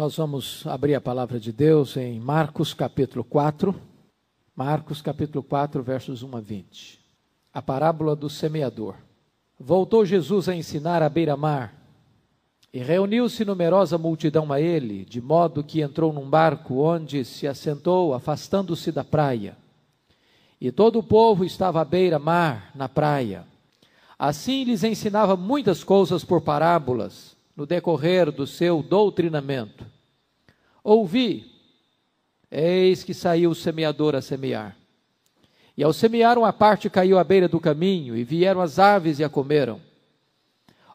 Nós vamos abrir a palavra de Deus em Marcos capítulo 4, versos 1 a 20. A parábola do semeador. Voltou Jesus a ensinar à beira-mar, e reuniu-se numerosa multidão a ele, de modo que entrou num barco, onde se assentou, afastando-se da praia. E todo o povo estava à beira-mar, na praia. Assim lhes ensinava muitas coisas por parábolas, no decorrer do seu doutrinamento. Ouvi, eis que saiu o semeador a semear. E ao semear, uma parte caiu à beira do caminho, e vieram as aves e a comeram.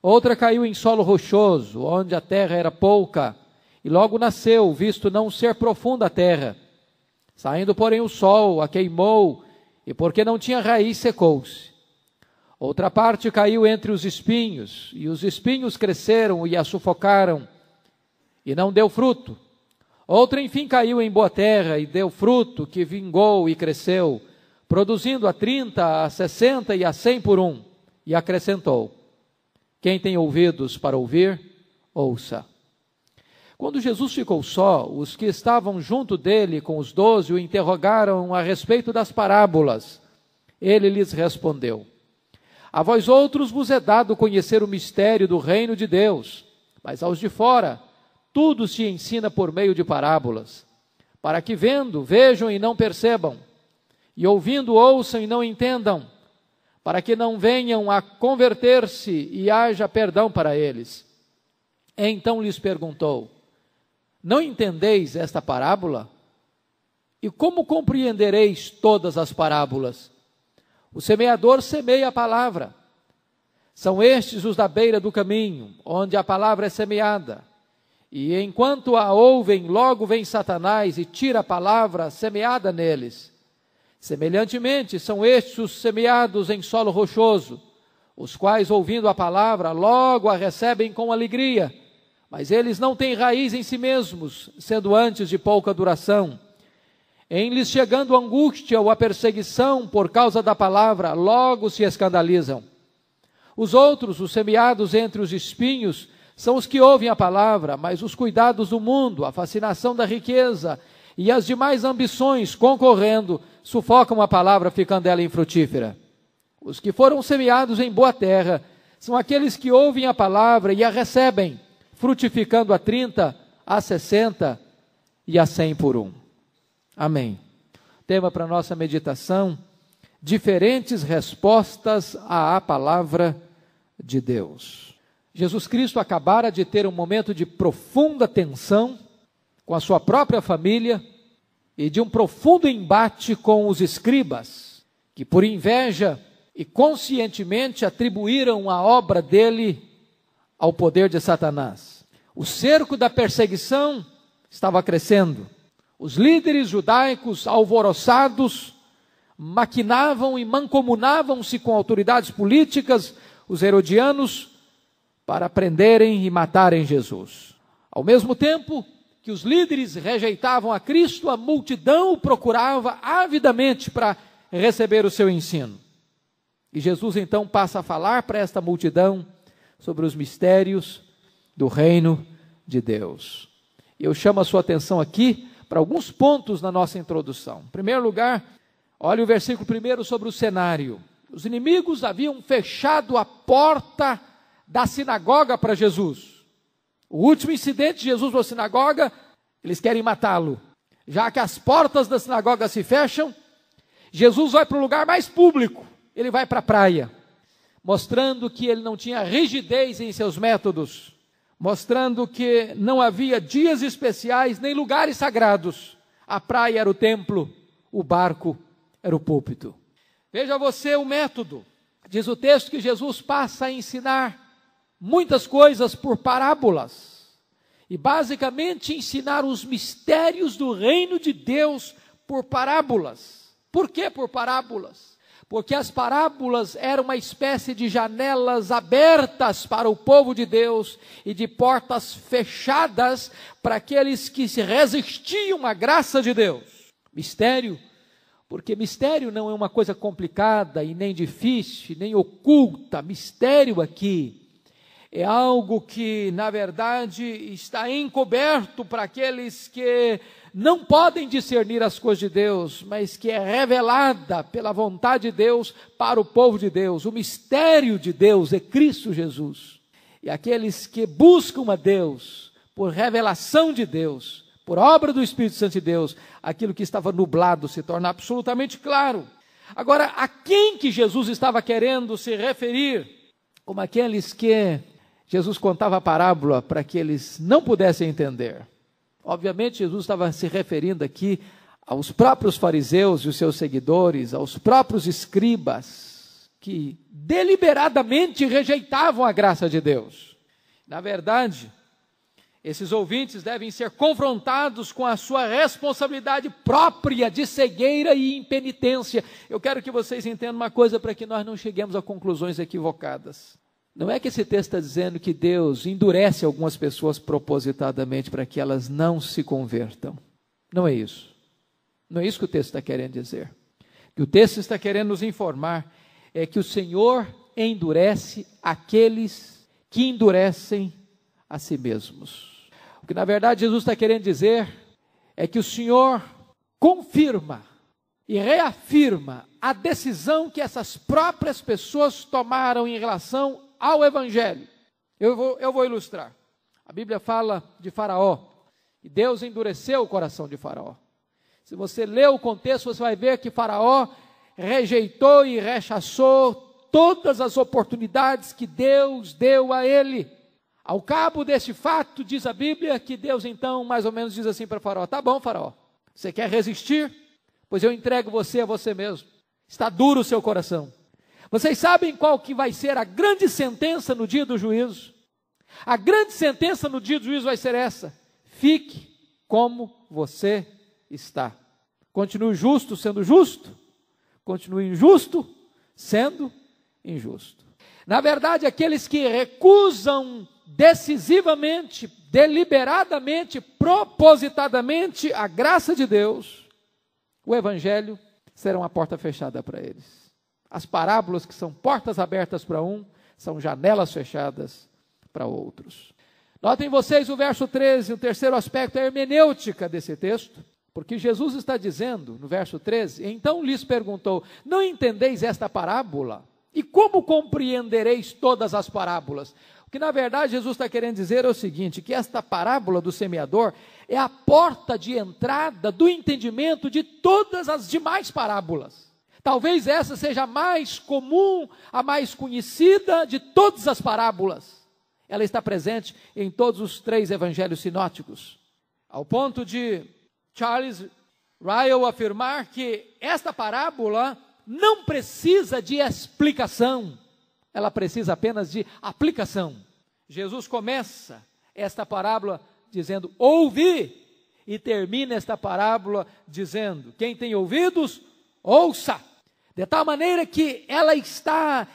Outra caiu em solo rochoso, onde a terra era pouca, e logo nasceu, visto não ser profunda a terra. Saindo, porém, o sol a queimou, e porque não tinha raiz, secou-se. Outra parte caiu entre os espinhos, e os espinhos cresceram e a sufocaram, e não deu fruto. Outra, enfim, caiu em boa terra, e deu fruto, que vingou e cresceu, produzindo a 30, a 60 e a 100 por um. E acrescentou: quem tem ouvidos para ouvir, ouça. Quando Jesus ficou só, os que estavam junto dele com os 12 o interrogaram a respeito das parábolas. Ele lhes respondeu: a vós outros vos é dado conhecer o mistério do reino de Deus, mas aos de fora tudo se ensina por meio de parábolas, para que vendo, vejam e não percebam, e ouvindo, ouçam e não entendam, para que não venham a converter-se e haja perdão para eles. Então lhes perguntou: não entendeis esta parábola? E como compreendereis todas as parábolas? O semeador semeia a palavra. São estes os da beira do caminho, onde a palavra é semeada. E enquanto a ouvem, logo vem Satanás e tira a palavra semeada neles. Semelhantemente, são estes os semeados em solo rochoso, os quais, ouvindo a palavra, logo a recebem com alegria, mas eles não têm raiz em si mesmos, sendo antes de pouca duração. Em lhes chegando a angústia ou a perseguição por causa da palavra, logo se escandalizam. Os outros, os semeados entre os espinhos, são os que ouvem a palavra, mas os cuidados do mundo, a fascinação da riqueza e as demais ambições concorrendo, sufocam a palavra, ficando ela infrutífera. Os que foram semeados em boa terra são aqueles que ouvem a palavra e a recebem, frutificando a 30, a 60 e a 100 por um. Amém. Tema para nossa meditação: diferentes respostas à palavra de Deus. Jesus Cristo acabara de ter um momento de profunda tensão com a sua própria família e de um profundo embate com os escribas, que por inveja e conscientemente atribuíram a obra dele ao poder de Satanás. O cerco da perseguição estava crescendo. Os líderes judaicos, alvoroçados, maquinavam e mancomunavam-se com autoridades políticas, os herodianos, para prenderem e matarem Jesus. Ao mesmo tempo que os líderes rejeitavam a Cristo, a multidão o procurava avidamente para receber o seu ensino. E Jesus então passa a falar para esta multidão sobre os mistérios do reino de Deus. E eu chamo a sua atenção aqui para alguns pontos na nossa introdução. Em primeiro lugar, olhe o versículo 1 sobre o cenário. Os inimigos haviam fechado a porta da sinagoga para Jesus. O último incidente de Jesus na sinagoga, eles querem matá-lo. Já que as portas da sinagoga se fecham, Jesus vai para o lugar mais público. Ele vai para a praia, mostrando que ele não tinha rigidez em seus métodos, mostrando que não havia dias especiais nem lugares sagrados. A praia era o templo, o barco era o púlpito. Veja você o método. Diz o texto que Jesus passa a ensinar muitas coisas por parábolas. E basicamente ensinar os mistérios do reino de Deus por parábolas. Por que por parábolas? Porque as parábolas eram uma espécie de janelas abertas para o povo de Deus e de portas fechadas para aqueles que se resistiam à graça de Deus. Mistério, porque mistério não é uma coisa complicada e nem difícil, nem oculta. Mistério aqui é algo que, na verdade, está encoberto para aqueles que não podem discernir as coisas de Deus, mas que é revelada pela vontade de Deus para o povo de Deus. O mistério de Deus é Cristo Jesus. E aqueles que buscam a Deus por revelação de Deus, por obra do Espírito Santo de Deus, aquilo que estava nublado se torna absolutamente claro. Agora, a quem que Jesus estava querendo se referir? Como aqueles que Jesus contava a parábola para que eles não pudessem entender. Obviamente, Jesus estava se referindo aqui aos próprios fariseus e os seus seguidores, aos próprios escribas, que deliberadamente rejeitavam a graça de Deus. Na verdade, esses ouvintes devem ser confrontados com a sua responsabilidade própria de cegueira e impenitência. Eu quero que vocês entendam uma coisa para que nós não cheguemos a conclusões equivocadas. Não é que esse texto está dizendo que Deus endurece algumas pessoas propositadamente para que elas não se convertam. Não é isso. Não é isso que o texto está querendo dizer. O que o texto está querendo nos informar é que o Senhor endurece aqueles que endurecem a si mesmos. O que na verdade Jesus está querendo dizer é que o Senhor confirma e reafirma a decisão que essas próprias pessoas tomaram em relação ao Evangelho. Eu vou ilustrar. A Bíblia fala de Faraó, e Deus endureceu o coração de Faraó. Se você ler o contexto, você vai ver que Faraó rejeitou e rechaçou todas as oportunidades que Deus deu a ele. Ao cabo desse fato, diz a Bíblia, que Deus então mais ou menos diz assim para Faraó: tá bom, Faraó, você quer resistir? Pois eu entrego você a você mesmo. Está duro o seu coração. Vocês sabem qual que vai ser a grande sentença no dia do juízo? A grande sentença no dia do juízo vai ser essa: fique como você está. Continue justo sendo justo, continue injusto sendo injusto. Na verdade, aqueles que recusam decisivamente, deliberadamente, propositadamente a graça de Deus, o Evangelho será uma porta fechada para eles. As parábolas que são portas abertas para um, são janelas fechadas para outros. Notem vocês o verso 13, o terceiro aspecto é a hermenêutica desse texto, porque Jesus está dizendo, no verso 13, então lhes perguntou: não entendeis esta parábola? E como compreendereis todas as parábolas? O que na verdade Jesus está querendo dizer é o seguinte, que esta parábola do semeador é a porta de entrada do entendimento de todas as demais parábolas. Talvez essa seja a mais comum, a mais conhecida de todas as parábolas. Ela está presente em todos os 3 evangelhos sinóticos, ao ponto de Charles Ryle afirmar que esta parábola não precisa de explicação, ela precisa apenas de aplicação. Jesus começa esta parábola dizendo: ouvi, e termina esta parábola dizendo: quem tem ouvidos, ouça. De tal maneira que ela está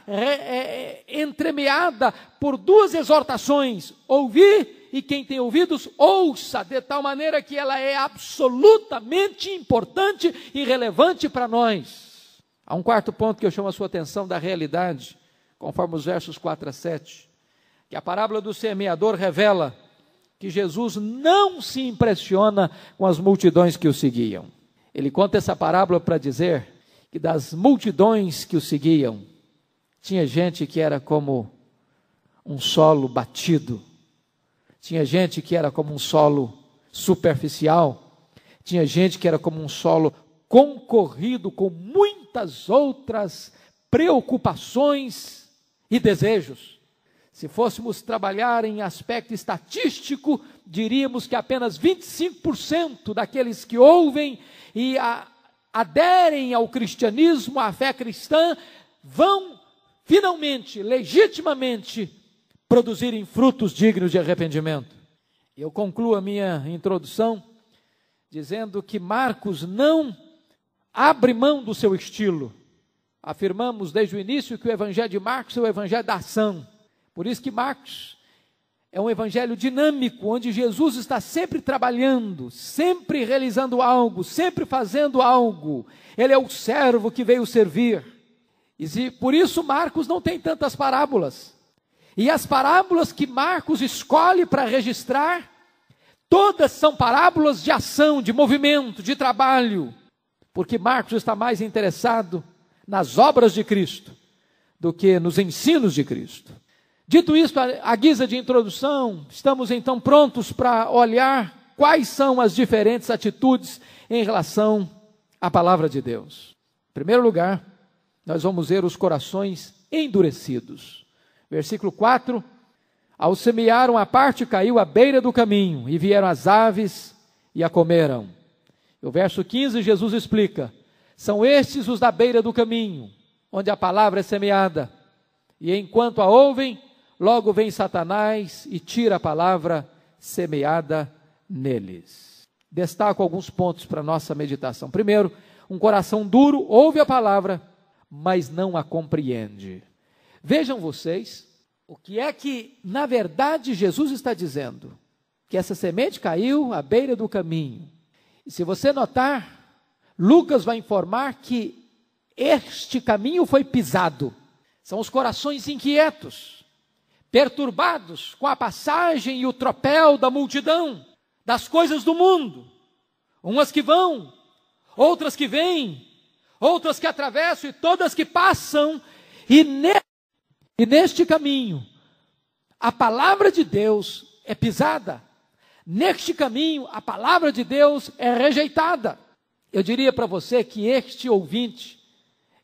entremeada por 2 exortações: ouvir, e quem tem ouvidos, ouça. De tal maneira que ela é absolutamente importante e relevante para nós. Há um quarto ponto que eu chamo a sua atenção da realidade, conforme os versos 4 a 7, que a parábola do semeador revela que Jesus não se impressiona com as multidões que o seguiam. Ele conta essa parábola para dizer que das multidões que o seguiam, tinha gente que era como um solo batido, tinha gente que era como um solo superficial, tinha gente que era como um solo concorrido com muitas outras preocupações e desejos. Se fôssemos trabalhar em aspecto estatístico, diríamos que apenas 25% daqueles que ouvem e aderem ao cristianismo, à fé cristã, vão finalmente, legitimamente, produzirem frutos dignos de arrependimento. Eu concluo a minha introdução dizendo que Marcos não abre mão do seu estilo. Afirmamos desde o início que o evangelho de Marcos é o evangelho da ação. Por isso que Marcos é um evangelho dinâmico, onde Jesus está sempre trabalhando, sempre realizando algo, sempre fazendo algo. Ele é o servo que veio servir. E por isso Marcos não tem tantas parábolas. E as parábolas que Marcos escolhe para registrar, todas são parábolas de ação, de movimento, de trabalho, porque Marcos está mais interessado nas obras de Cristo do que nos ensinos de Cristo. Dito isto, à guisa de introdução, estamos então prontos para olhar quais são as diferentes atitudes em relação à palavra de Deus. Em primeiro lugar, nós vamos ver os corações endurecidos. Versículo 4, ao semear uma parte caiu à beira do caminho, e vieram as aves e a comeram. O verso 15, Jesus explica, são estes os da beira do caminho, onde a palavra é semeada, e enquanto a ouvem, logo vem Satanás e tira a palavra semeada neles. Destaco alguns pontos para a nossa meditação. Primeiro, um coração duro ouve a palavra, mas não a compreende. Vejam vocês, o que é que, na verdade, Jesus está dizendo? Que essa semente caiu à beira do caminho. E se você notar, Lucas vai informar que este caminho foi pisado. São os corações inquietos, perturbados com a passagem e o tropel da multidão, das coisas do mundo. Umas que vão, outras que vêm, outras que atravessam e todas que passam. E neste caminho, a palavra de Deus é pisada. Neste caminho, a palavra de Deus é rejeitada. Eu diria para você que este ouvinte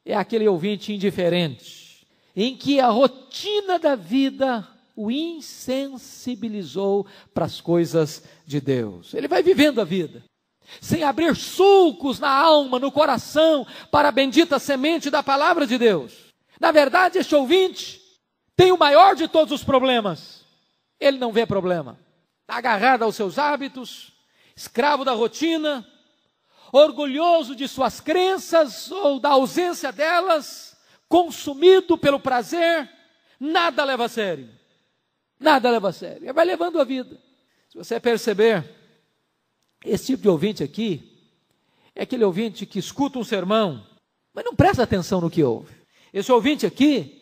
é aquele ouvinte indiferente, em que a rotina da vida o insensibilizou para as coisas de Deus. Ele vai vivendo a vida, sem abrir sulcos na alma, no coração, para a bendita semente da palavra de Deus. Na verdade, este ouvinte tem o maior de todos os problemas. Ele não vê problema. Está agarrado aos seus hábitos, escravo da rotina, orgulhoso de suas crenças ou da ausência delas, consumido pelo prazer, nada leva a sério. Nada leva a sério. Ele vai levando a vida. Se você perceber, esse tipo de ouvinte aqui é aquele ouvinte que escuta um sermão, mas não presta atenção no que ouve. Esse ouvinte aqui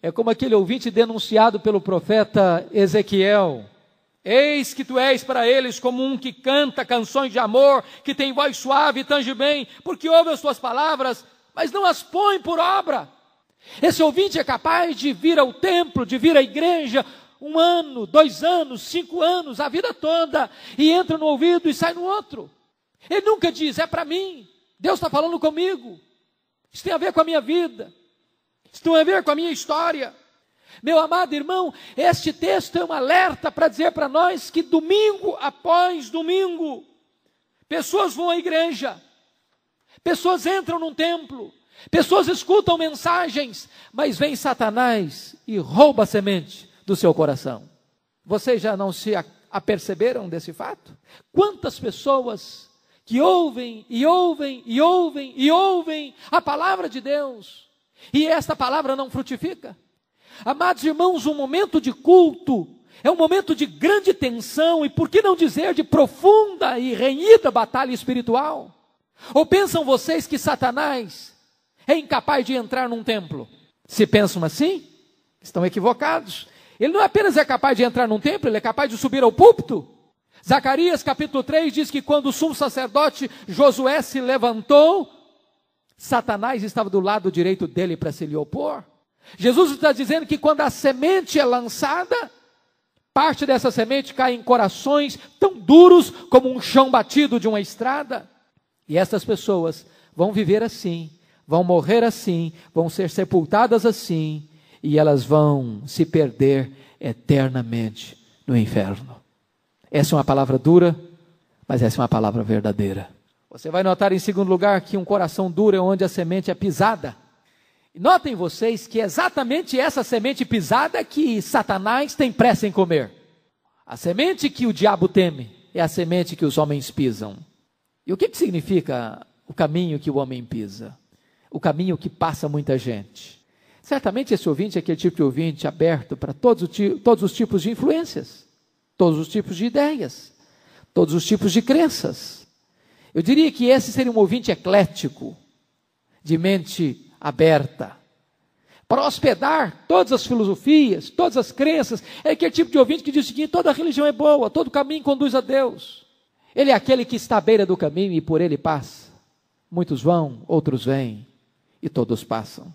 é como aquele ouvinte denunciado pelo profeta Ezequiel. Eis que tu és para eles como um que canta canções de amor, que tem voz suave e tange bem, porque ouve as tuas palavras, mas não as põe por obra. Esse ouvinte é capaz de vir ao templo, de vir à igreja, 1 ano, 2 anos, 5 anos, a vida toda, e entra no ouvido e sai no outro. Ele nunca diz, é para mim, Deus está falando comigo, isso tem a ver com a minha vida, isso tem a ver com a minha história. Meu amado irmão, este texto é um alerta para dizer para nós que domingo após domingo, pessoas vão à igreja, pessoas entram num templo, pessoas escutam mensagens, mas vem Satanás e rouba a semente do seu coração. Vocês já não se aperceberam desse fato? Quantas pessoas que ouvem e ouvem e ouvem e ouvem a palavra de Deus, e esta palavra não frutifica? Amados irmãos, um momento de culto é um momento de grande tensão e, por que não dizer, de profunda e renhida batalha espiritual. Ou pensam vocês que Satanás é incapaz de entrar num templo? Se pensam assim, estão equivocados. Ele não apenas é capaz de entrar num templo, ele é capaz de subir ao púlpito. Zacarias capítulo 3 diz que quando o sumo sacerdote Josué se levantou, Satanás estava do lado direito dele para se lhe opor. Jesus está dizendo que quando a semente é lançada, parte dessa semente cai em corações tão duros como um chão batido de uma estrada. E essas pessoas vão viver assim, vão morrer assim, vão ser sepultadas assim, e elas vão se perder eternamente no inferno. Essa é uma palavra dura, mas essa é uma palavra verdadeira. Você vai notar em segundo lugar que um coração duro é onde a semente é pisada. Notem vocês que é exatamente essa semente pisada que Satanás tem pressa em comer. A semente que o diabo teme é a semente que os homens pisam. E o que significa o caminho que o homem pisa? O caminho que passa muita gente. Certamente esse ouvinte é aquele tipo de ouvinte aberto para todos os tipos de influências, todos os tipos de ideias, todos os tipos de crenças. Eu diria que esse seria um ouvinte eclético, de mente aberta. para hospedar todas as filosofias, todas as crenças. É aquele tipo de ouvinte que diz o seguinte: toda religião é boa, todo caminho conduz a Deus. Ele é aquele que está à beira do caminho e por ele passa. Muitos vão, outros vêm, e todos passam.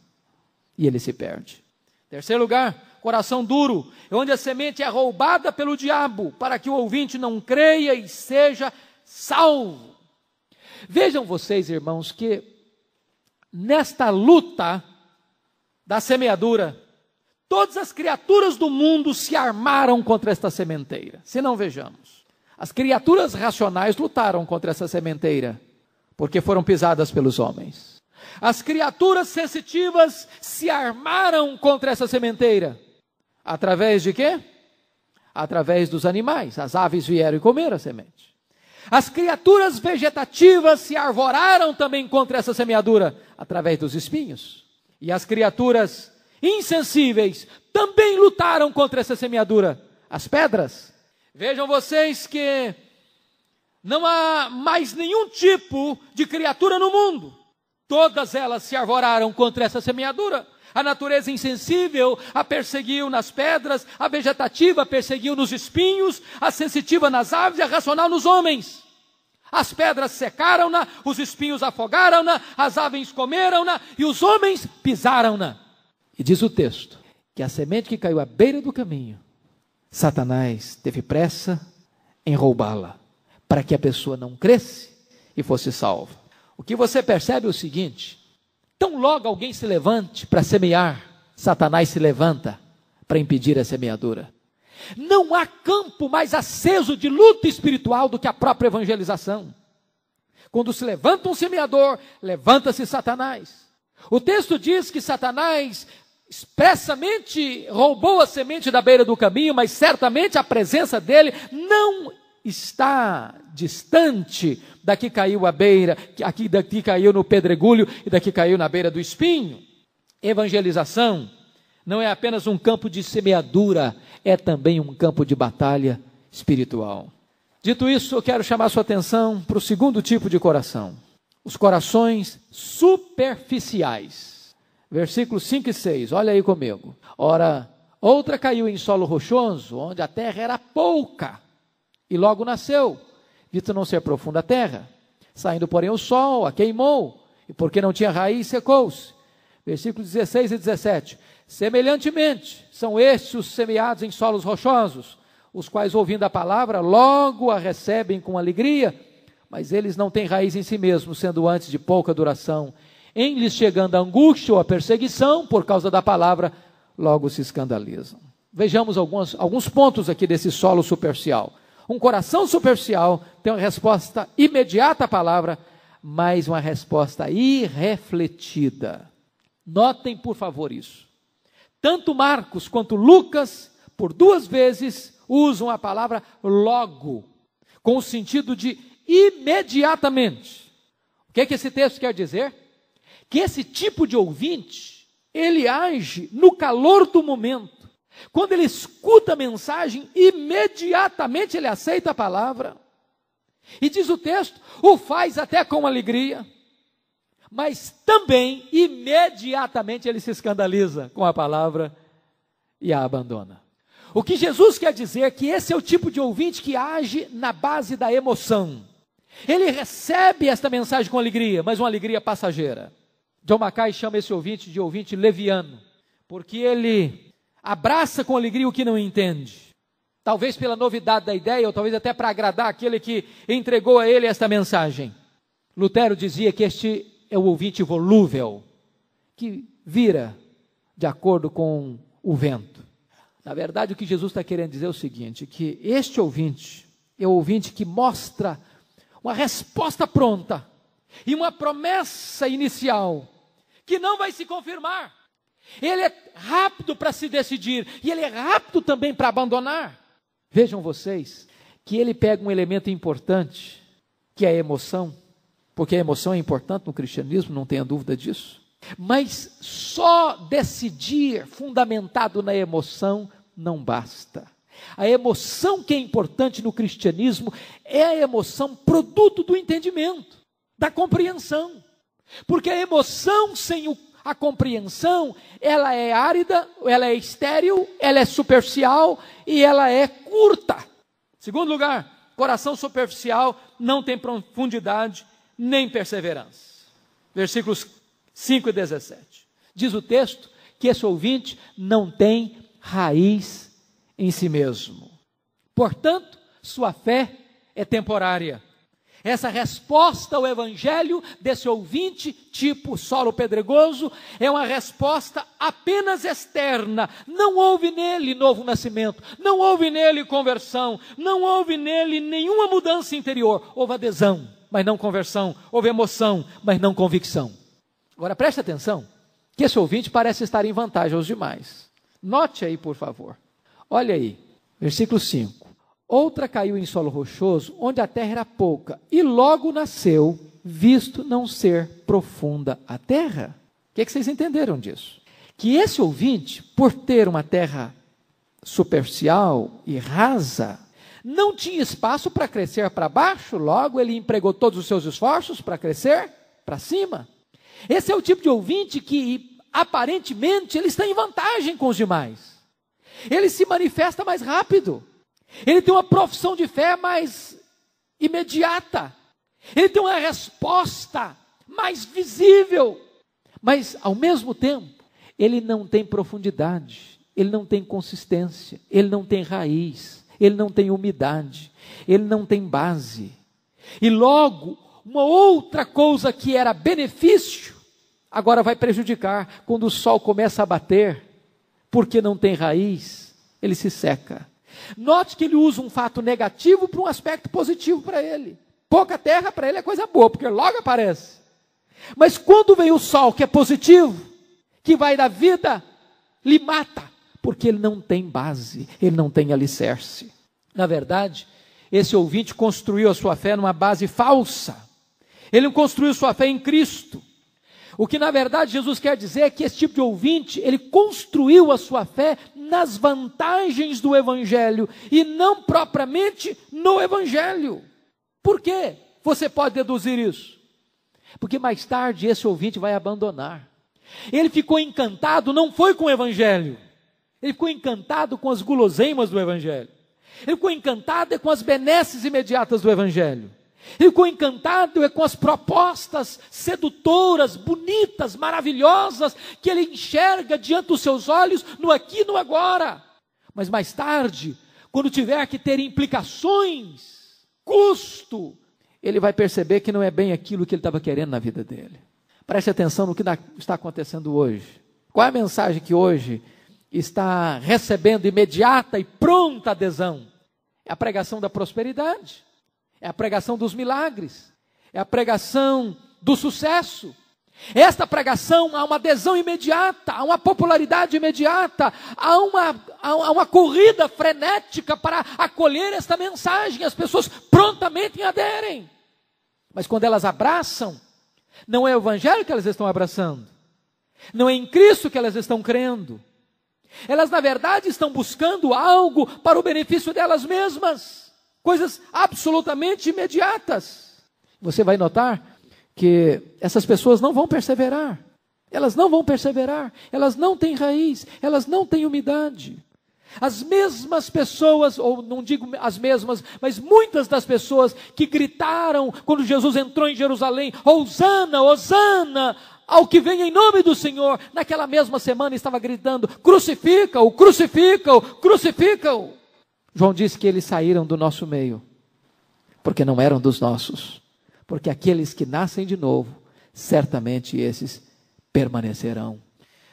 E ele se perde. Terceiro lugar, coração duro, é onde a semente é roubada pelo diabo, para que o ouvinte não creia e seja salvo. Vejam vocês, irmãos, que nesta luta da semeadura, todas as criaturas do mundo se armaram contra esta sementeira. Se não, vejamos. As criaturas racionais lutaram contra essa sementeira, porque foram pisadas pelos homens. As criaturas sensitivas se armaram contra essa sementeira. Através de quê? Através dos animais. As aves vieram e comeram a semente. As criaturas vegetativas se arvoraram também contra essa semeadura, através dos espinhos. E as criaturas insensíveis também lutaram contra essa semeadura, as pedras. Vejam vocês que não há mais nenhum tipo de criatura no mundo. Todas elas se arvoraram contra essa semeadura. A natureza insensível a perseguiu nas pedras, a vegetativa a perseguiu nos espinhos, a sensitiva nas aves e a racional nos homens. As pedras secaram-na, os espinhos afogaram-na, as aves comeram-na e os homens pisaram-na. E diz o texto que a semente que caiu à beira do caminho, Satanás teve pressa em roubá-la, para que a pessoa não cresce e fosse salva. O que você percebe é o seguinte: tão logo alguém se levante para semear, Satanás se levanta para impedir a semeadura. Não há campo mais aceso de luta espiritual do que a própria evangelização. Quando se levanta um semeador, levanta-se Satanás. O texto diz que Satanás expressamente roubou a semente da beira do caminho, mas certamente a presença dele não está distante. Daqui caiu à beira, daqui caiu no pedregulho e daqui caiu na beira do espinho. Evangelização não é apenas um campo de semeadura, é também um campo de batalha espiritual. Dito isso, eu quero chamar sua atenção para o segundo tipo de coração: os corações superficiais. Versículos 5 e 6, olha aí comigo. Ora, outra caiu em solo rochoso, onde a terra era pouca, e logo nasceu, visto não ser profunda a terra. Saindo, porém, o sol a queimou, e porque não tinha raiz, secou-se. Versículos 16 e 17. Semelhantemente, são estes os semeados em solos rochosos, os quais, ouvindo a palavra, logo a recebem com alegria, mas eles não têm raiz em si mesmos, sendo antes de pouca duração. Em lhes chegando a angústia ou a perseguição, por causa da palavra, logo se escandalizam. Vejamos alguns pontos aqui desse solo superficial. Um coração superficial tem uma resposta imediata à palavra, mas uma resposta irrefletida. Notem, por favor, isso. Tanto Marcos quanto Lucas, por duas vezes, usam a palavra logo, com o sentido de imediatamente. O que esse texto quer dizer? Que esse tipo de ouvinte, ele age no calor do momento. Quando ele escuta a mensagem, imediatamente ele aceita a palavra. E diz o texto, o faz até com alegria, mas também imediatamente ele se escandaliza com a palavra e a abandona. O que Jesus quer dizer é que esse é o tipo de ouvinte que age na base da emoção. Ele recebe esta mensagem com alegria, mas uma alegria passageira. John Mackay chama esse ouvinte de ouvinte leviano, porque ele abraça com alegria o que não entende. Talvez pela novidade da ideia, ou talvez até para agradar aquele que entregou a ele esta mensagem. Lutero dizia que este é o ouvinte volúvel, que vira de acordo com o vento. Na verdade, o que Jesus está querendo dizer é o seguinte, que este ouvinte é o ouvinte que mostra uma resposta pronta e uma promessa inicial que não vai se confirmar. Ele é rápido para se decidir e ele é rápido também para abandonar. Vejam vocês que ele pega um elemento importante, que é a emoção, porque a emoção é importante no cristianismo, não tenha dúvida disso. Mas só decidir fundamentado na emoção não basta. A emoção que é importante no cristianismo é a emoção produto do entendimento, da compreensão. Porque a emoção sem a compreensão, ela é árida, ela é estéril, ela é superficial e ela é curta. Segundo lugar, coração superficial não tem profundidade nem perseverança. Versículos 5 e 17. Diz o texto que esse ouvinte não tem raiz em si mesmo. Portanto, sua fé é temporária. Essa resposta ao evangelho desse ouvinte, tipo solo pedregoso, é uma resposta apenas externa. Não houve nele novo nascimento, não houve nele conversão, não houve nele nenhuma mudança interior. Houve adesão, mas não conversão. Houve emoção, mas não convicção. Agora preste atenção, que esse ouvinte parece estar em vantagem aos demais. Note aí, por favor. Olha aí, versículo 5. Outra caiu em solo rochoso, onde a terra era pouca, e logo nasceu, visto não ser profunda a terra. O que vocês entenderam disso? Que esse ouvinte, por ter uma terra superficial e rasa, não tinha espaço para crescer para baixo, logo ele empregou todos os seus esforços para crescer para cima. Esse é o tipo de ouvinte que, aparentemente, ele está em vantagem com os demais. Ele se manifesta mais rápido. Ele tem uma profissão de fé mais imediata. Ele tem uma resposta mais visível. Mas, ao mesmo tempo, ele não tem profundidade. Ele não tem consistência. Ele não tem raiz. Ele não tem umidade. Ele não tem base. E logo, uma outra coisa que era benefício, agora vai prejudicar. Quando o sol começa a bater, porque não tem raiz, ele se seca. Note que ele usa um fato negativo para um aspecto positivo para ele. Pouca terra para ele é coisa boa, porque logo aparece. Mas quando vem o sol, que é positivo, que vai dar vida, lhe mata, porque ele não tem base, ele não tem alicerce. Na verdade, esse ouvinte construiu a sua fé numa base falsa. Ele não construiu sua fé em Cristo. O que na verdade Jesus quer dizer é que esse tipo de ouvinte, ele construiu a sua fé nas vantagens do Evangelho e não propriamente no Evangelho. Por quê? Você pode deduzir isso. Porque mais tarde esse ouvinte vai abandonar. Ele ficou encantado, não foi com o Evangelho. Ele ficou encantado com as guloseimas do Evangelho. Ele ficou encantado com as benesses imediatas do Evangelho. Ele ficou encantado com as propostas sedutoras, bonitas, maravilhosas, que ele enxerga diante dos seus olhos, no aqui e no agora. Mas mais tarde, quando tiver que ter implicações, custo, ele vai perceber que não é bem aquilo que ele estava querendo na vida dele. Preste atenção no que está acontecendo hoje. Qual é a mensagem que hoje está recebendo imediata e pronta adesão? É a pregação da prosperidade. É a pregação dos milagres, é a pregação do sucesso. Esta pregação há uma adesão imediata, há uma popularidade imediata, há uma corrida frenética para acolher esta mensagem. As pessoas prontamente aderem. Mas quando elas abraçam, não é o Evangelho que elas estão abraçando, não é em Cristo que elas estão crendo. Elas na verdade estão buscando algo para o benefício delas mesmas. Coisas absolutamente imediatas. Você vai notar que essas pessoas não vão perseverar. Elas não vão perseverar. Elas não têm raiz. Elas não têm umidade. As mesmas pessoas, ou não digo as mesmas, mas muitas das pessoas que gritaram quando Jesus entrou em Jerusalém, Hosana, Hosana, ao que vem em nome do Senhor, naquela mesma semana estava gritando, crucifica-o, crucifica-o, crucifica-o. João disse que eles saíram do nosso meio, porque não eram dos nossos, porque aqueles que nascem de novo, certamente esses permanecerão.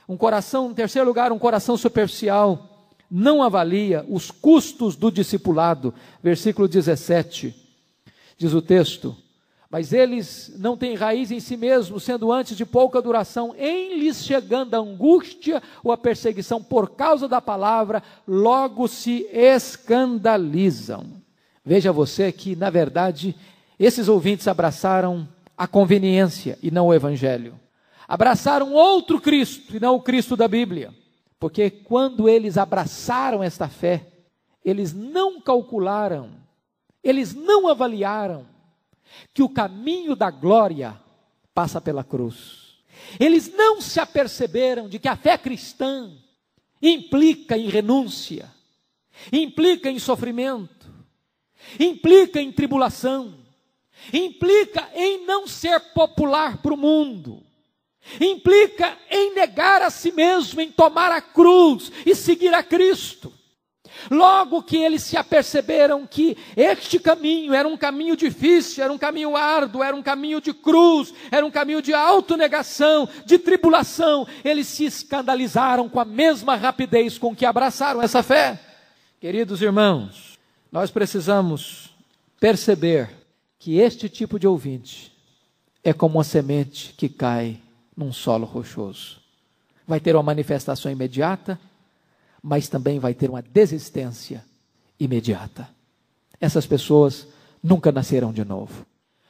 Em terceiro lugar, um coração superficial, não avalia os custos do discipulado. Versículo 17, diz o texto, mas eles não têm raiz em si mesmos, sendo antes de pouca duração, em lhes chegando a angústia ou a perseguição por causa da palavra, logo se escandalizam. Veja você que, na verdade, esses ouvintes abraçaram a conveniência e não o Evangelho. Abraçaram outro Cristo e não o Cristo da Bíblia. Porque quando eles abraçaram esta fé, eles não calcularam, eles não avaliaram que o caminho da glória passa pela cruz. Eles não se aperceberam de que a fé cristã implica em renúncia, implica em sofrimento, implica em tribulação, implica em não ser popular para o mundo, implica em negar a si mesmo, em tomar a cruz e seguir a Cristo. Logo que eles se aperceberam que este caminho era um caminho difícil, era um caminho árduo, era um caminho de cruz, era um caminho de autonegação, de tribulação, eles se escandalizaram com a mesma rapidez com que abraçaram essa fé. Queridos irmãos, nós precisamos perceber que este tipo de ouvinte é como uma semente que cai num solo rochoso. Vai ter uma manifestação imediata, mas também vai ter uma desistência imediata. Essas pessoas nunca nascerão de novo.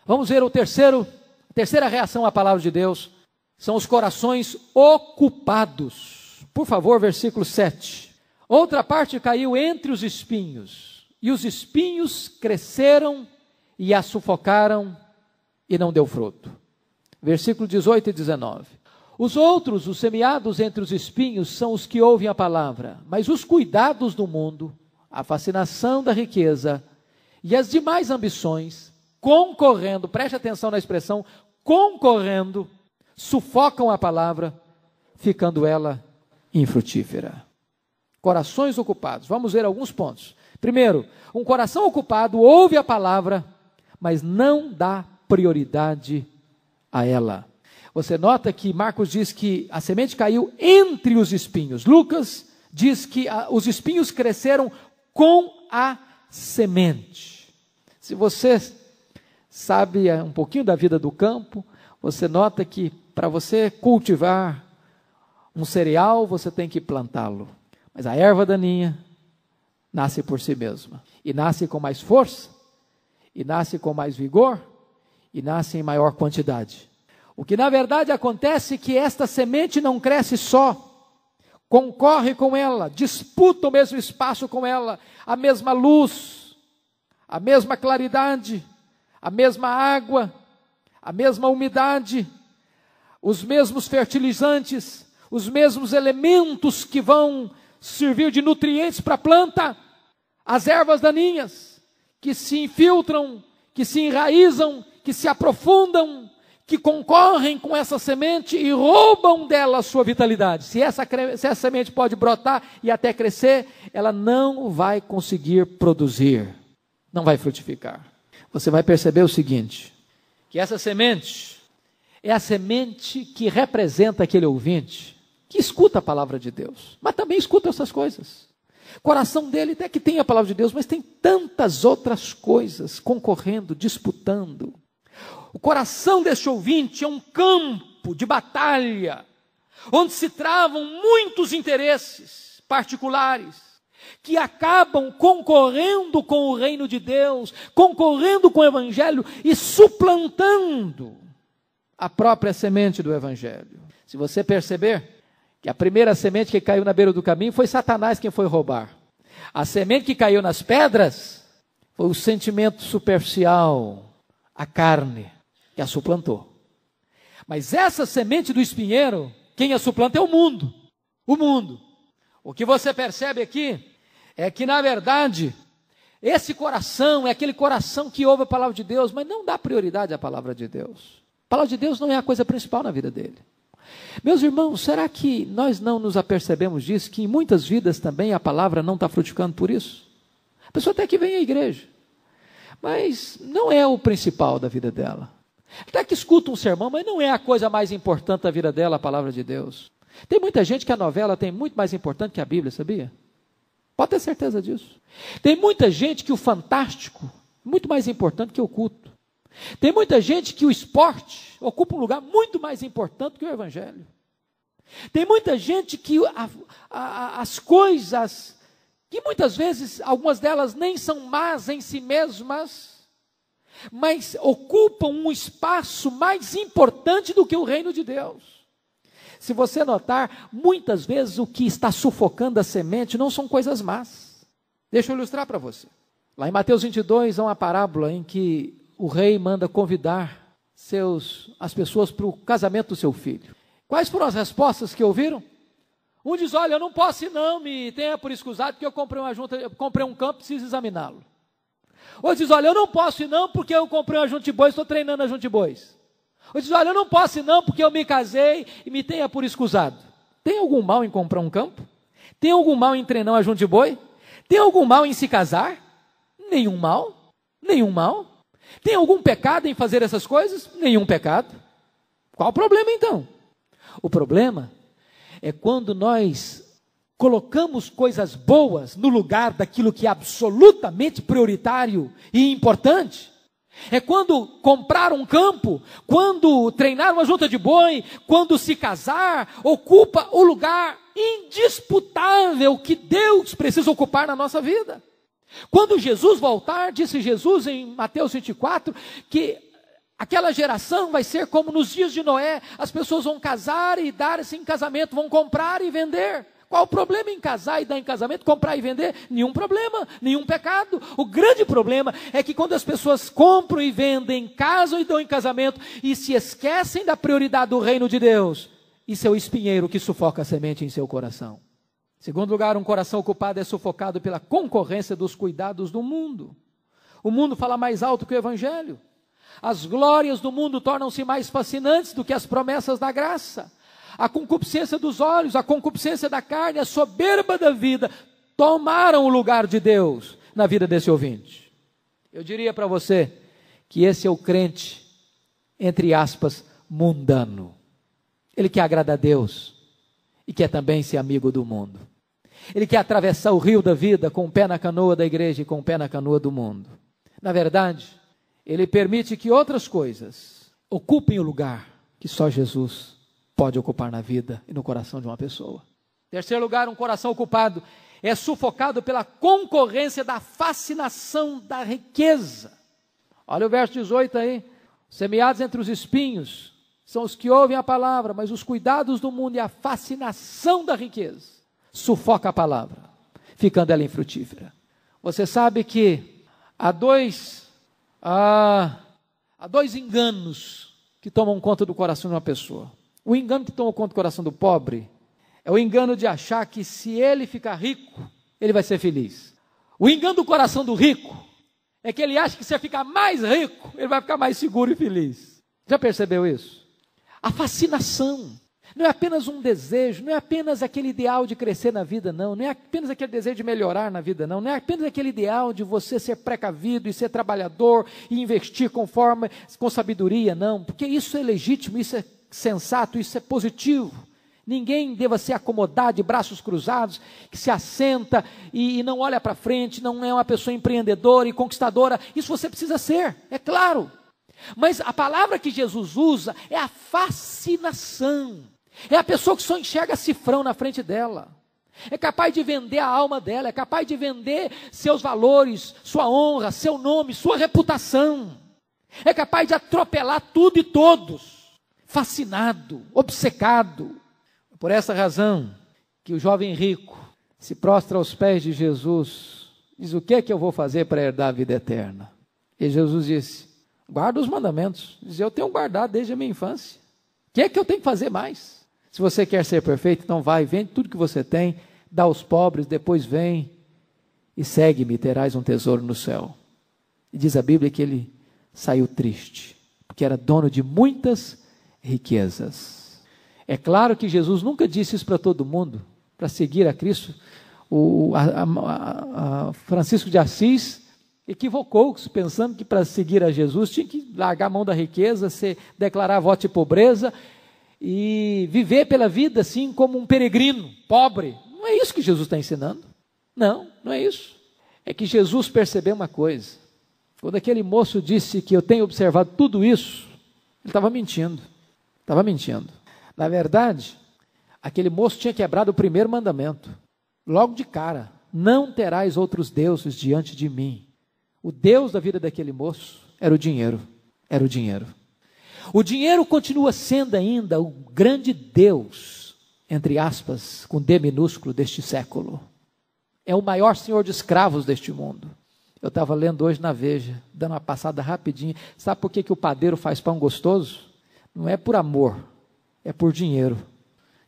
Vamos ver a terceira reação à palavra de Deus, são os corações ocupados. Por favor, versículo 7. Outra parte caiu entre os espinhos, e os espinhos cresceram e a sufocaram, e não deu fruto. Versículo 18 e 19. Os outros, os semeados entre os espinhos, são os que ouvem a palavra, mas os cuidados do mundo, a fascinação da riqueza e as demais ambições, concorrendo, preste atenção na expressão, concorrendo, sufocam a palavra, ficando ela infrutífera. Corações ocupados, vamos ver alguns pontos. Primeiro, um coração ocupado ouve a palavra, mas não dá prioridade a ela. Você nota que Marcos diz que a semente caiu entre os espinhos. Lucas diz que os espinhos cresceram com a semente. Se você sabe um pouquinho da vida do campo, você nota que para você cultivar um cereal, você tem que plantá-lo. Mas a erva daninha nasce por si mesma. E nasce com mais força, e nasce com mais vigor, e nasce em maior quantidade. O que na verdade acontece é que esta semente não cresce só, concorre com ela, disputa o mesmo espaço com ela, a mesma luz, a mesma claridade, a mesma água, a mesma umidade, os mesmos fertilizantes, os mesmos elementos que vão servir de nutrientes para a planta, as ervas daninhas, que se infiltram, que se enraizam, que se aprofundam, que concorrem com essa semente e roubam dela a sua vitalidade. Se essa semente pode brotar e até crescer, ela não vai conseguir produzir, não vai frutificar. Você vai perceber o seguinte, que essa semente é a semente que representa aquele ouvinte, que escuta a palavra de Deus, mas também escuta essas coisas. O coração dele até que tem a palavra de Deus, mas tem tantas outras coisas concorrendo, disputando. O coração deste ouvinte é um campo de batalha, onde se travam muitos interesses particulares, que acabam concorrendo com o reino de Deus, concorrendo com o evangelho e suplantando a própria semente do evangelho. Se você perceber que a primeira semente que caiu na beira do caminho foi Satanás quem foi roubar. A semente que caiu nas pedras foi o sentimento superficial, a carne, que a suplantou. Mas essa semente do espinheiro, quem a suplanta é o mundo. O mundo. O que você percebe aqui é que, na verdade, esse coração é aquele coração que ouve a palavra de Deus, mas não dá prioridade à palavra de Deus. A palavra de Deus não é a coisa principal na vida dele. Meus irmãos, será que nós não nos apercebemos disso, que em muitas vidas também a palavra não está frutificando por isso? A pessoa até que vem à igreja, mas não é o principal da vida dela. Até que escuta um sermão, mas não é a coisa mais importante da vida dela, a palavra de Deus. Tem muita gente que a novela tem muito mais importante que a Bíblia, sabia? Pode ter certeza disso. Tem muita gente que o fantástico é muito mais importante que o culto. Tem muita gente que o esporte ocupa um lugar muito mais importante que o evangelho. Tem muita gente que as coisas, que muitas vezes, algumas delas nem são más em si mesmas, mas ocupam um espaço mais importante do que o reino de Deus. Se você notar, muitas vezes o que está sufocando a semente não são coisas más. Deixa eu ilustrar para você. Lá em Mateus 22 há uma parábola em que o rei manda convidar as pessoas para o casamento do seu filho. Quais foram as respostas que ouviram? Um diz, olha, eu não posso ir não, me tenha por escusado, porque eu comprei um campo, preciso examiná-lo. Outro diz, olha, eu não posso ir não, porque eu comprei uma junta de bois, estou treinando a junta de bois. Outro diz, olha, eu não posso ir não, porque eu me casei e me tenha por escusado. Tem algum mal em comprar um campo? Tem algum mal em treinar uma junta de boi? Tem algum mal em se casar? Nenhum mal. Nenhum mal. Tem algum pecado em fazer essas coisas? Nenhum pecado. Qual o problema então? O problema é quando nós colocamos coisas boas no lugar daquilo que é absolutamente prioritário e importante. É quando comprar um campo, quando treinar uma junta de boi, quando se casar, ocupa o lugar indisputável que Deus precisa ocupar na nossa vida. Quando Jesus voltar, disse Jesus em Mateus 24, que aquela geração vai ser como nos dias de Noé, as pessoas vão casar e dar-se em casamento, vão comprar e vender. Qual o problema em casar e dar em casamento, comprar e vender? Nenhum problema, nenhum pecado. O grande problema é que quando as pessoas compram e vendem, casam e dão em casamento e se esquecem da prioridade do reino de Deus, isso é o espinheiro que sufoca a semente em seu coração. Em segundo lugar, um coração ocupado é sufocado pela concorrência dos cuidados do mundo. O mundo fala mais alto que o evangelho. As glórias do mundo tornam-se mais fascinantes do que as promessas da graça. A concupiscência dos olhos, a concupiscência da carne, a soberba da vida, tomaram o lugar de Deus na vida desse ouvinte. Eu diria para você que esse é o crente, entre aspas, mundano. Ele quer agradar a Deus e quer também ser amigo do mundo. Ele quer atravessar o rio da vida com o pé na canoa da igreja e com o pé na canoa do mundo. Na verdade, ele permite que outras coisas ocupem o lugar que só Jesus pode ocupar na vida e no coração de uma pessoa. Em terceiro lugar, um coração ocupado é sufocado pela concorrência da fascinação da riqueza. Olha o verso 18 aí. Semeados entre os espinhos são os que ouvem a palavra, mas os cuidados do mundo e a fascinação da riqueza sufoca a palavra, ficando ela infrutífera. Você sabe que há dois enganos que tomam conta do coração de uma pessoa. O engano que toma conta do coração do pobre é o engano de achar que se ele ficar rico, ele vai ser feliz. O engano do coração do rico é que ele acha que se ele ficar mais rico, ele vai ficar mais seguro e feliz. Já percebeu isso? A fascinação não é apenas um desejo, não é apenas aquele ideal de crescer na vida, não é apenas aquele desejo de melhorar na vida, não é apenas aquele ideal de você ser precavido e ser trabalhador e investir com sabedoria, não, porque isso é legítimo, isso é sensato, isso é positivo. Ninguém deva ser acomodado de braços cruzados, que se assenta e não olha para frente, não é uma pessoa empreendedora e conquistadora. Isso você precisa ser, é claro. Mas a palavra que Jesus usa é a fascinação. É a pessoa que só enxerga cifrão na frente dela. É capaz de vender a alma dela, é capaz de vender seus valores, sua honra, seu nome, sua reputação. É capaz de atropelar tudo e todos. Fascinado, obcecado. Por essa razão que o jovem rico se prostra aos pés de Jesus, diz: o que é que eu vou fazer para herdar a vida eterna? E Jesus disse: guarda os mandamentos. Diz: eu tenho guardado desde a minha infância. O que é que eu tenho que fazer mais? Se você quer ser perfeito, então vai, vende tudo que você tem, dá aos pobres, depois vem e segue-me, terás um tesouro no céu. E diz a Bíblia que ele saiu triste, porque era dono de muitas riquezas. É claro que Jesus nunca disse isso para todo mundo, para seguir a Cristo. Francisco de Assis equivocou-se, pensando que para seguir a Jesus tinha que largar a mão da riqueza, declarar voto de pobreza e viver pela vida assim como um peregrino, pobre. Não é isso que Jesus está ensinando. Não é isso. É que Jesus percebeu uma coisa. Quando aquele moço disse que eu tenho observado tudo isso, ele estava mentindo. Estava mentindo. Na verdade, aquele moço tinha quebrado o primeiro mandamento. Logo de cara: não terás outros deuses diante de mim. O Deus da vida daquele moço era o dinheiro. Era o dinheiro. O dinheiro continua sendo ainda o grande Deus, entre aspas, com D minúsculo, deste século. É o maior senhor de escravos deste mundo. Eu estava lendo hoje na Veja, dando uma passada rapidinha. Sabe por que o padeiro faz pão gostoso? Não é por amor, é por dinheiro,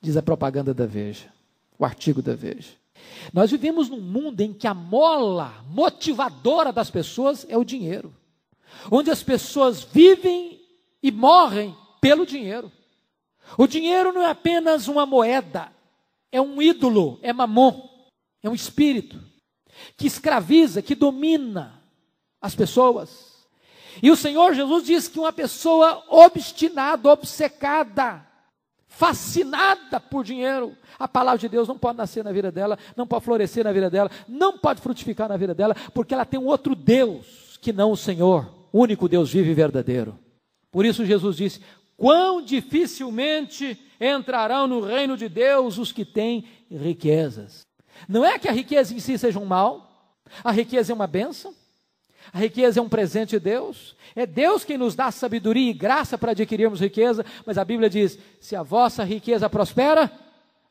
diz a propaganda da Veja, o artigo da Veja. Nós vivemos num mundo em que a mola motivadora das pessoas é o dinheiro, onde as pessoas vivem e morrem pelo dinheiro. O dinheiro não é apenas uma moeda, é um ídolo, é mamon, é um espírito que escraviza, que domina as pessoas. E o Senhor Jesus diz que uma pessoa obstinada, obcecada, fascinada por dinheiro, a palavra de Deus não pode nascer na vida dela, não pode florescer na vida dela, não pode frutificar na vida dela, porque ela tem um outro Deus que não o Senhor, o único Deus vivo e verdadeiro. Por isso Jesus disse: quão dificilmente entrarão no reino de Deus os que têm riquezas. Não é que a riqueza em si seja um mal, a riqueza é uma bênção, a riqueza é um presente de Deus, é Deus quem nos dá sabedoria e graça para adquirirmos riqueza, mas a Bíblia diz: se a vossa riqueza prospera,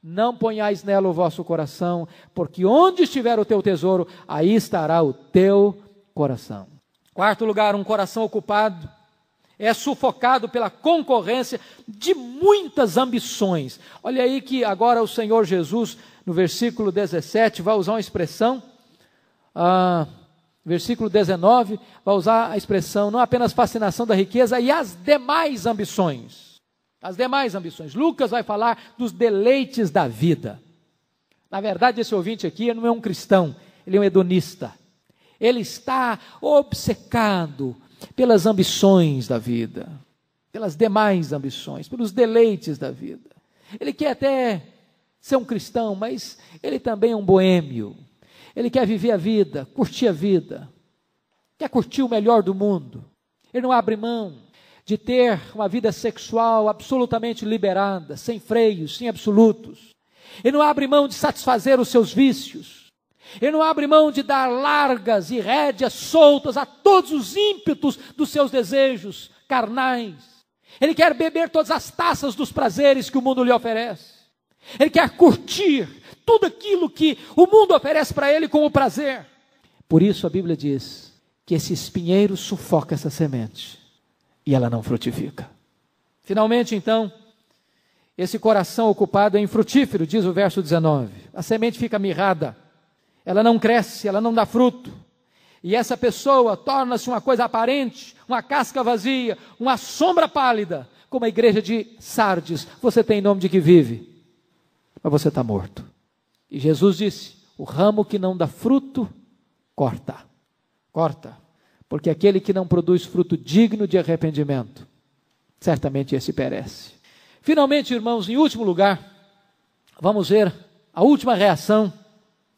não ponhais nela o vosso coração, porque onde estiver o teu tesouro, aí estará o teu coração. Quarto lugar, um coração ocupado é sufocado pela concorrência de muitas ambições. Olha aí que agora o Senhor Jesus, no versículo 17, vai usar uma expressão, versículo 19, vai usar a expressão, não apenas fascinação da riqueza, e as demais ambições. As demais ambições. Lucas vai falar dos deleites da vida. Na verdade, esse ouvinte aqui não é um cristão, ele é um hedonista. Ele está obcecado pelas ambições da vida, pelas demais ambições, pelos deleites da vida. Ele quer até ser um cristão, mas ele também é um boêmio. Ele quer viver a vida, curtir a vida, quer curtir o melhor do mundo. Ele não abre mão de ter uma vida sexual absolutamente liberada, sem freios, sem absolutos. Ele não abre mão de satisfazer os seus vícios. Ele não abre mão de dar largas e rédeas soltas a todos os ímpetos dos seus desejos carnais. Ele quer beber todas as taças dos prazeres que o mundo lhe oferece. Ele quer curtir tudo aquilo que o mundo oferece para ele como prazer. Por isso a Bíblia diz que esse espinheiro sufoca essa semente e ela não frutifica. Finalmente, então, esse coração ocupado é infrutífero, diz o verso 19. A semente fica mirrada. Ela não cresce, ela não dá fruto. E essa pessoa torna-se uma coisa aparente, uma casca vazia, uma sombra pálida, como a igreja de Sardes. Você tem nome de que vive, mas você está morto. E Jesus disse: o ramo que não dá fruto, corta. Corta. Porque aquele que não produz fruto digno de arrependimento, certamente esse perece. Finalmente, irmãos, em último lugar, vamos ver a última reação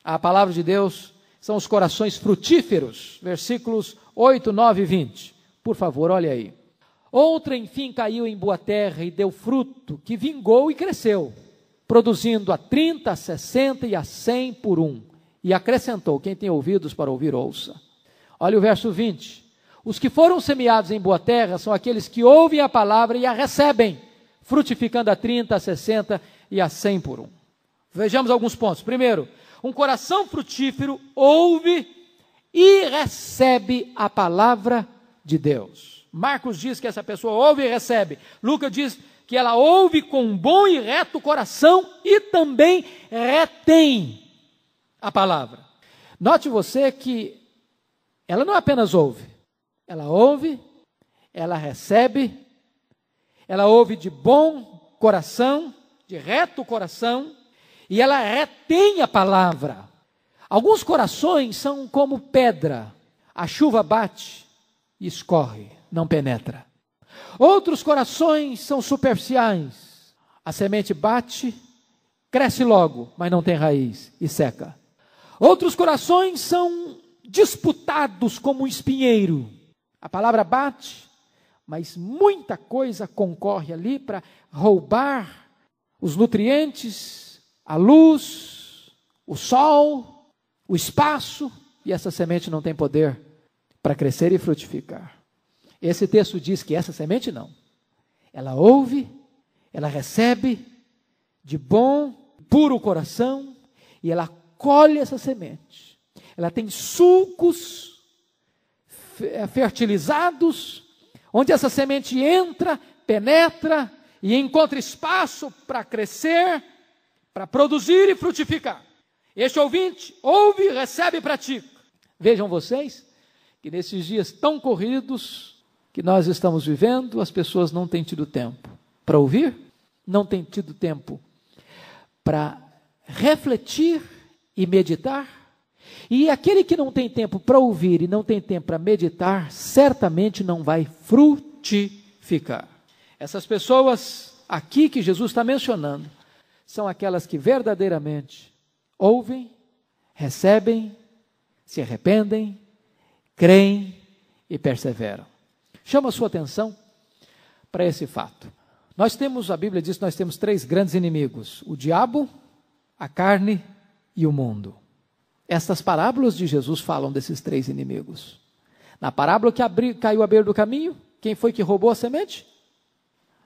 à palavra de Deus, são os corações frutíferos, versículos 8, 9 e 20. Por favor, olha aí. Outra, enfim, caiu em boa terra e deu fruto, que vingou e cresceu, produzindo a 30, a 60 e a 100 por um. E acrescentou: quem tem ouvidos para ouvir, ouça. Olha o verso 20. Os que foram semeados em boa terra são aqueles que ouvem a palavra e a recebem, frutificando a 30, a 60 e a 100 por um. Vejamos alguns pontos. Primeiro, um coração frutífero ouve e recebe a palavra de Deus. Marcos diz que essa pessoa ouve e recebe. Lucas diz que ela ouve com um bom e reto coração e também retém a palavra. Note você que ela não apenas ouve, ela recebe, ela ouve de bom coração, de reto coração, e ela retém a palavra. Alguns corações são como pedra. A chuva bate e escorre, não penetra. Outros corações são superficiais. A semente bate, cresce logo, mas não tem raiz e seca. Outros corações são disputados como um espinheiro. A palavra bate, mas muita coisa concorre ali para roubar os nutrientes, a luz, o sol, o espaço, e essa semente não tem poder para crescer e frutificar. Esse texto diz que essa semente não. Ela ouve, ela recebe de bom, puro coração, e ela colhe essa semente. Ela tem sulcos fertilizados, onde essa semente entra, penetra e encontra espaço para crescer, para produzir e frutificar. Este ouvinte ouve, recebe e pratica. Vejam vocês que nesses dias tão corridos que nós estamos vivendo, as pessoas não têm tido tempo para ouvir, não têm tido tempo para refletir e meditar. E aquele que não tem tempo para ouvir e não tem tempo para meditar, certamente não vai frutificar. Essas pessoas aqui que Jesus está mencionando, são aquelas que verdadeiramente ouvem, recebem, se arrependem, creem e perseveram. Chama a sua atenção para esse fato. A Bíblia diz que nós temos 3 grandes inimigos: o diabo, a carne e o mundo. Estas parábolas de Jesus falam desses 3 inimigos. Na parábola que caiu à beira do caminho, quem foi que roubou a semente?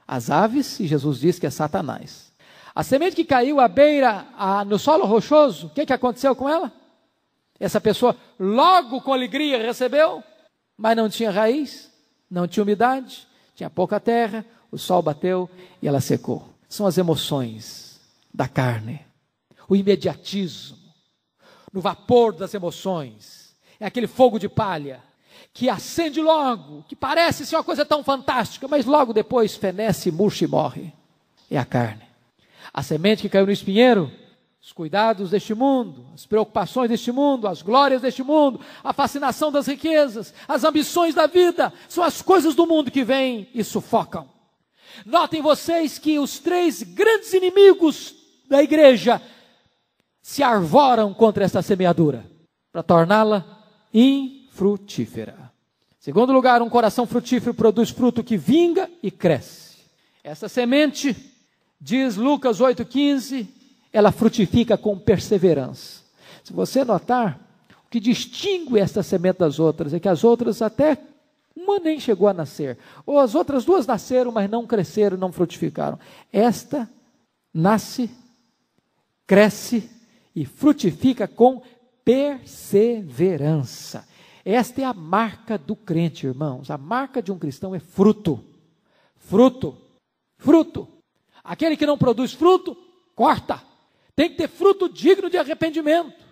As aves, e Jesus diz que é Satanás. A semente que caiu à beira, no solo rochoso, o que aconteceu com ela? Essa pessoa logo com alegria recebeu, mas não tinha raiz, não tinha umidade, tinha pouca terra, o sol bateu e ela secou. São as emoções da carne, o imediatismo, no vapor das emoções, é aquele fogo de palha, que acende logo, que parece ser uma coisa tão fantástica, mas logo depois fenece, murcha e morre. É a carne. A semente que caiu no espinheiro, os cuidados deste mundo, as preocupações deste mundo, as glórias deste mundo, a fascinação das riquezas, as ambições da vida, são as coisas do mundo que vêm e sufocam. Notem vocês que os 3 grandes inimigos da igreja se arvoram contra esta semeadura, para torná-la infrutífera. Segundo lugar, um coração frutífero produz fruto que vinga e cresce. Essa semente, diz Lucas 8,15, ela frutifica com perseverança. Se você notar, o que distingue esta semente das outras é que as outras até uma nem chegou a nascer, ou as outras 2 nasceram, mas não cresceram, não frutificaram. Esta nasce, cresce e frutifica com perseverança. Esta é a marca do crente, irmãos. A marca de um cristão é fruto. Fruto. Fruto. Aquele que não produz fruto, corta. Tem que ter fruto digno de arrependimento.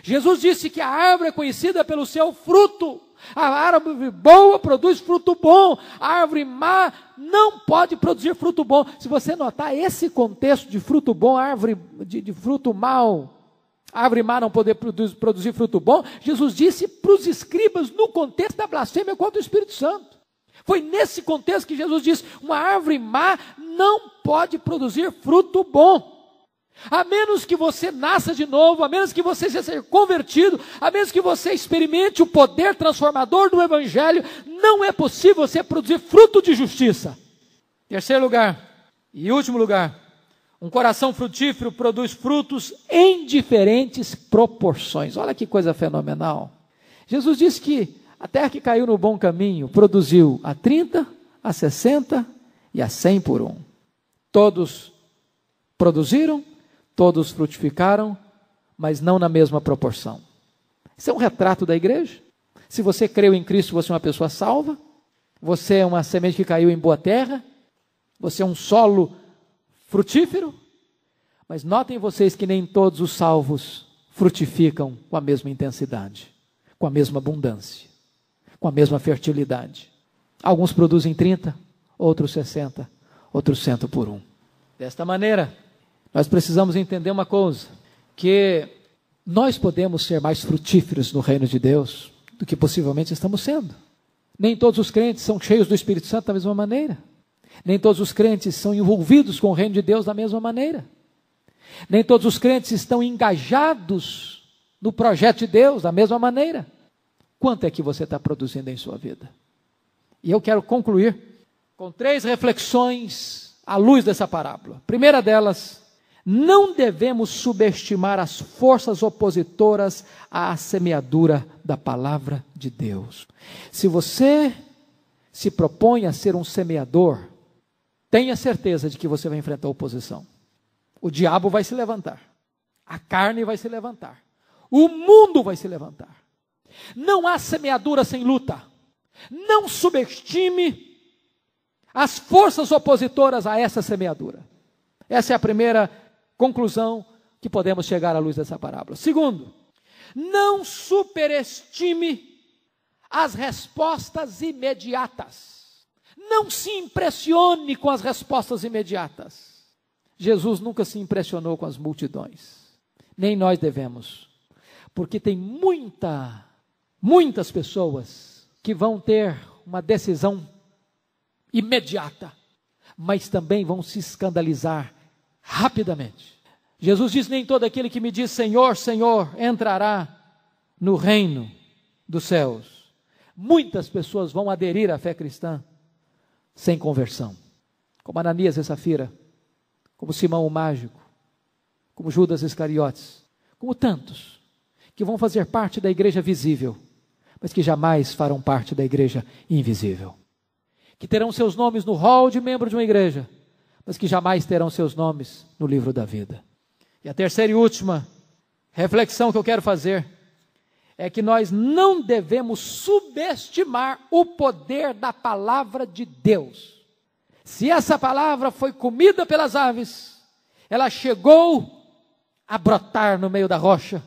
Jesus disse que a árvore é conhecida pelo seu fruto. A árvore boa produz fruto bom. A árvore má não pode produzir fruto bom. Se você notar esse contexto de fruto bom, árvore de fruto mau, a árvore má não poder produzir fruto bom, Jesus disse para os escribas no contexto da blasfêmia contra o Espírito Santo. Foi nesse contexto que Jesus disse: uma árvore má não pode produzir fruto bom. A menos que você nasça de novo, a menos que você seja convertido, a menos que você experimente o poder transformador do Evangelho, não é possível você produzir fruto de justiça. Terceiro lugar, e último lugar, um coração frutífero produz frutos em diferentes proporções. Olha que coisa fenomenal. Jesus disse que a terra que caiu no bom caminho produziu a 30, a 60 e a 100 por 1. Todos produziram, todos frutificaram, mas não na mesma proporção. Isso é um retrato da igreja. Se você creu em Cristo, você é uma pessoa salva, você é uma semente que caiu em boa terra, você é um solo frutífero, mas notem vocês que nem todos os salvos frutificam com a mesma intensidade, com a mesma abundância, com a mesma fertilidade. Alguns produzem 30, outros 60, outros 100 por 1. Desta maneira, nós precisamos entender uma coisa, que nós podemos ser mais frutíferos no reino de Deus do que possivelmente estamos sendo. Nem todos os crentes são cheios do Espírito Santo da mesma maneira. Nem todos os crentes são envolvidos com o reino de Deus da mesma maneira. Nem todos os crentes estão engajados no projeto de Deus da mesma maneira. Quanto é que você está produzindo em sua vida? E eu quero concluir com 3 reflexões à luz dessa parábola. Primeira delas, não devemos subestimar as forças opositoras à semeadura da palavra de Deus. Se você se propõe a ser um semeador, tenha certeza de que você vai enfrentar oposição. O diabo vai se levantar, a carne vai se levantar, o mundo vai se levantar. Não há semeadura sem luta. Não subestime as forças opositoras a essa semeadura. Essa é a primeira conclusão que podemos chegar à luz dessa parábola. Segundo, não superestime as respostas imediatas. Não se impressione com as respostas imediatas. Jesus nunca se impressionou com as multidões. Nem nós devemos. Porque tem muitas pessoas que vão ter uma decisão imediata, mas também vão se escandalizar rapidamente. Jesus diz: nem todo aquele que me diz Senhor, Senhor, entrará no reino dos céus. Muitas pessoas vão aderir à fé cristã sem conversão, como Ananias e Safira, como Simão o mágico, como Judas Iscariotes, como tantos que vão fazer parte da igreja visível, mas que jamais farão parte da igreja invisível, que terão seus nomes no rol de membro de uma igreja, mas que jamais terão seus nomes no livro da vida. E a terceira e última reflexão que eu quero fazer é que nós não devemos subestimar o poder da palavra de Deus. Se essa palavra foi comida pelas aves, ela chegou a brotar no meio da rocha,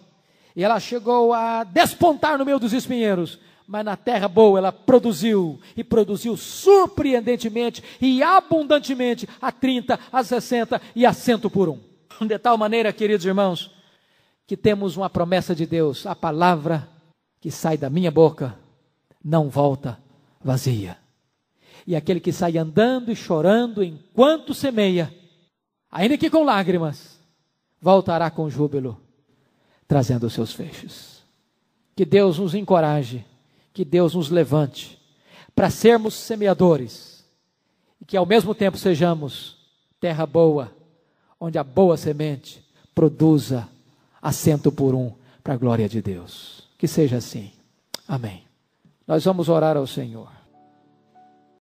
e ela chegou a despontar no meio dos espinheiros, mas na terra boa ela produziu, e produziu surpreendentemente e abundantemente, a 30, a 60 e a 100 por um. De tal maneira, queridos irmãos, que temos uma promessa de Deus: a palavra que sai da minha boca não volta vazia. E aquele que sai andando e chorando enquanto semeia, ainda que com lágrimas, voltará com júbilo, trazendo os seus feixes. Que Deus nos encoraje, que Deus nos levante para sermos semeadores, e que ao mesmo tempo sejamos terra boa, onde a boa semente produza a 100 por um, para a glória de Deus. Que seja assim. Amém. Nós vamos orar ao Senhor.